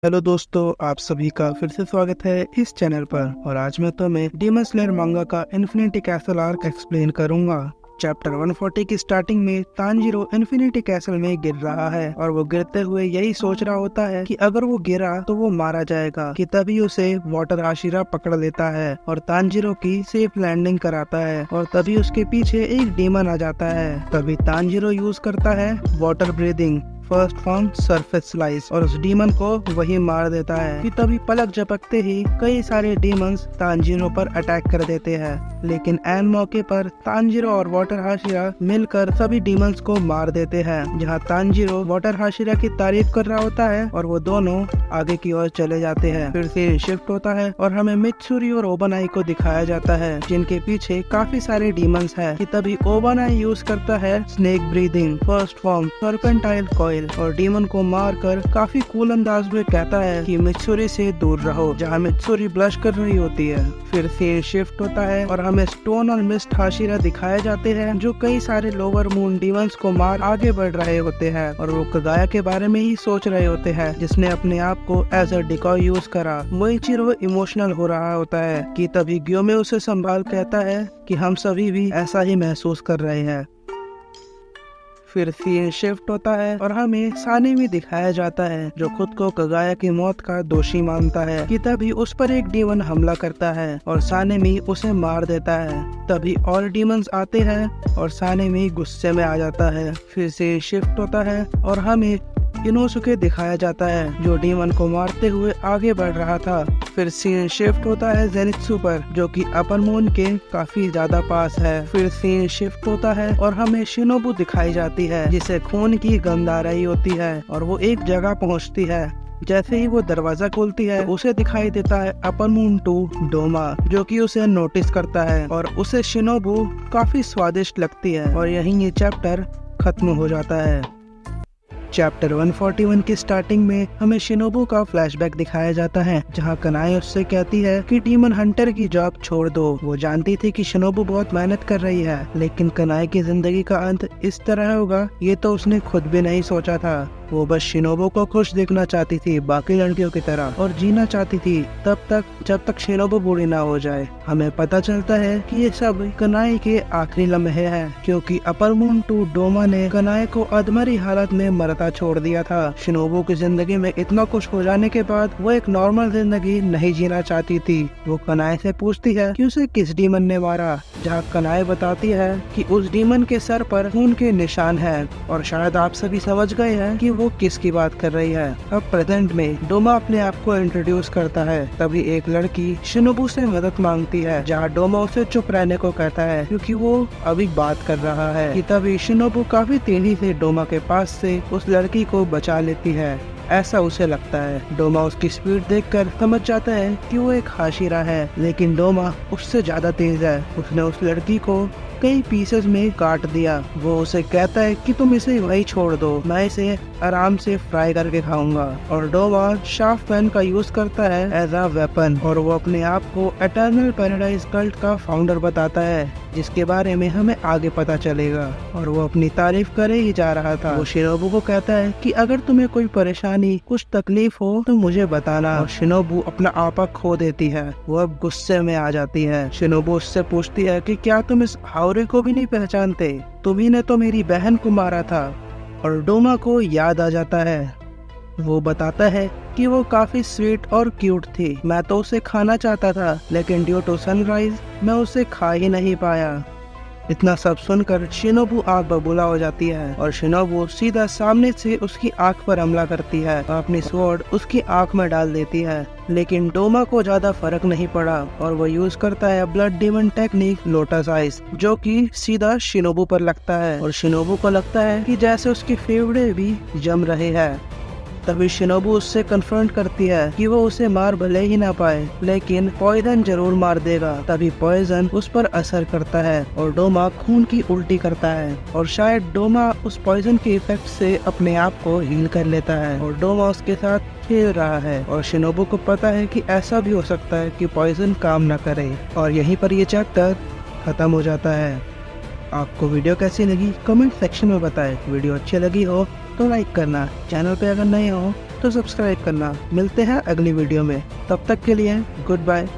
Hello दोस्तों, आप सभी का फिर से स्वागत है इस चैनल पर। और आज मैं तुम्हें डीमन स्लेयर मांगा का इन्फिनिटी कैसल आर्क एक्सप्लेन करूंगा। चैप्टर 140 की स्टार्टिंग में तानजीरो इन्फिनिटी कैसल में गिर रहा है और वो गिरते हुए यही सोच रहा होता है कि अगर वो गिरा तो वो मारा जाएगा, कि तभी उसे वाटर हाशिरा पकड़ लेता है और तानजीरो की सेफ लैंडिंग कराता है। और तभी उसके पीछे एक डीमन आ जाता है। तभी तानजीरो यूज करता है water breathing first form surface slice और उस डीमन को वही मार देता है। कि तभी पलक झपकते ही कई सारे डीमंस तानजीरो पर अटैक कर देते हैं, लेकिन ऐन मौके पर तानजीरो और वाटर हाशिरा मिलकर सभी डीमंस को मार देते हैं। जहां तानजीरो वाटर हाशिरा की तारीफ कर रहा होता है और वो दोनों आगे की ओर चले जाते हैं। फिर से शिफ्ट होता है और हमें मित्सुरी और ओबानाई को दिखाया जाता है, जिनके पीछे काफी सारे डीमंस हैं। कि तभी ओबानाई यूज करता है snake breathing first form serpentine coil और डीमन को मारकर काफी कूल अंदाज में कहता है कि मित्सुरी से दूर रहो, जहां मित्सुरी ब्लश कर रही होती है। फिर से शिफ्ट होता है और हमें स्टोन और मिस्ट हाशिरा दिखाए जाते हैं, जो कई सारे लोअर मून डीमंस को मार आगे बढ़ रहे होते हैं और वो कगाया के बारे में ही सोच रहे होते हैं, जिसने अपने आप को एज अ डिकॉय यूज करा। मोइचिरो इमोशनल हो रहा होता है कि तभी ग्योमे उसे संभाल कहता है कि हम सभी भी ऐसा ही महसूस कर रहे हैं। फिर सीन शिफ्ट होता है और हमें साने में दिखाया जाता है, जो खुद को कगाया की मौत का दोषी मानता है। कि तभी उस पर एक डीमन हमला करता है और साने में उसे मार देता है। तभी और डीमंस आते हैं और साने में गुस्से में आ जाता है। फिर से शिफ्ट होता है और हमें इनोसुके दिखाया जाता है, जो डीमन को मारते हुए आगे बढ़ रहा था। फिर सीन शिफ्ट होता है जेनित्सु पर, जो कि अपर मून के काफी ज्यादा पास है। फिर सीन शिफ्ट होता है और हमें शिनोबु दिखाई जाती है, जिसे खून की गंध आ रही होती है और वो एक जगह पहुंचती है। जैसे ही वो दरवाजा खोलती है, उसे दिखाई देता है अपर मून 2 डोमा, जो कि उसे नोटिस करता है और उसे शिनोबु काफी स्वादिष्ट लगती है। और यहीं ये चैप्टर खत्म हो जाता है। चैप्टर 141 की स्टार्टिंग में हमें शिनोबु का फ्लैशबैक दिखाया जाता है, जहां कनाए उससे कहती है कि डीमन हंटर की जॉब छोड़ दो। वो जानती थी कि शिनोबु बहुत मेहनत कर रही है, लेकिन कनाए की जिंदगी का अंत इस तरह होगा ये तो उसने खुद भी नहीं सोचा था। वो बस शिनोबु को खुश देखना चाहती थी बाकी लड़कियों की तरह, और जीना चाहती थी तब तक जब तक शिनोबु बूढ़ी ना हो जाए। हमें पता चलता है कि ये सब कनाए के आखिरी लम्हे हैं, क्योंकि अपर मून 2 डोमा ने कनाए को अधमरी हालत में मरता छोड़ दिया था। शिनोबु की जिंदगी में इतना कुछ हो जाने के बाद वो एक नॉर्मल जिंदगी नहीं जीना चाहती थी। वो कनाए से पूछती है कि उसे किस डीमन ने मारा, जहाँ कनाए बताती है कि उस डीमन के सर पर खून के निशान है। और शायद आप सभी समझ गए हैं कि वो किसकी बात कर रही है। अब प्रेजेंट में डोमा अपने आप को इंट्रोड्यूस करता है। तभी एक लड़की शिनोबु से मदद मांगती है, जहाँ डोमा उसे चुप रहने को कहता है, क्योंकि वो अभी बात कर रहा है। कि तभी शिनोबु काफी तेजी से डोमा के पास से उस लड़की को बचा लेती है, ऐसा उसे लगता है। डोमा उसकी स्पीड देखकर समझ जाता है कि वो एक हाशिरा है, लेकिन डोमा उससे ज्यादा तेज है। उसने उस लड़की को कई पीसेस में काट दिया। वो उसे कहता है कि तुम इसे वही छोड़ दो, मैं इसे आराम से फ्राई करके खाऊंगा। और डोमा शार्प पेन का यूज करता है एज अ वेपन, और वो अपने आप को एटर्नल पैराडाइज कल्ट का फाउंडर बताता है, जिसके बारे में हमें आगे पता चलेगा। और वो अपनी तारीफ करे ही जा रहा था। वो शिनोबु को कहता है कि अगर तुम्हें कोई परेशानी कुछ तकलीफ हो तो मुझे बताना। और शिनोबु अपना आपा खो देती है। वो अब गुस्से में आ जाती है। शिनोबु उससे पूछती है कि क्या तुम इस हावरे को भी नहीं पहचानते? तुम्ही ने तो मेरी बहन को मारा था। और डोमा को याद आ जाता है। वो बताता है कि वो काफी स्वीट और क्यूट थी। मैं तो उसे खाना चाहता था, लेकिन ड्यू टू सनराइज मैं उसे खा ही नहीं पाया। इतना सब सुनकर शिनोबु आग बबूला हो जाती है और शिनोबु सीधा सामने से उसकी आंख पर हमला करती है और अपनी स्वॉर्ड उसकी आंख में डाल देती है। लेकिन डोमा को ज्यादा फर्क नहीं पड़ा और वो यूज करता है blood demon technique lotus ice, जो कि सीधा शिनोबु पर लगता है। और शिनोबु को लगता है कि जैसे उसके फेफड़े भी जम रहे हैं। तभी शिनोबु उससे कन्फ्रंट करती है कि वो उसे मार भले ही ना पाए, लेकिन पॉइजन जरूर मार देगा। तभी पॉइजन उस पर असर करता है और डोमा खून की उल्टी करता है। और शायद डोमा उस पॉइजन के इफेक्ट से अपने आप को हील कर लेता है और डोमा उसके साथ खेल रहा है। और शिनोबु को पता है कि ऐसा भी हो सकता है कि पॉइजन काम न करे। और यहीं पर ये चैप्टर खत्म हो जाता है। आपको वीडियो कैसी लगी कमेंट सेक्शन में बताएं। वीडियो अच्छी लगी हो तो लाइक करना, चैनल पे अगर नए हो तो सब्सक्राइब करना। मिलते हैं अगली वीडियो में, तब तक के लिए गुड बाय।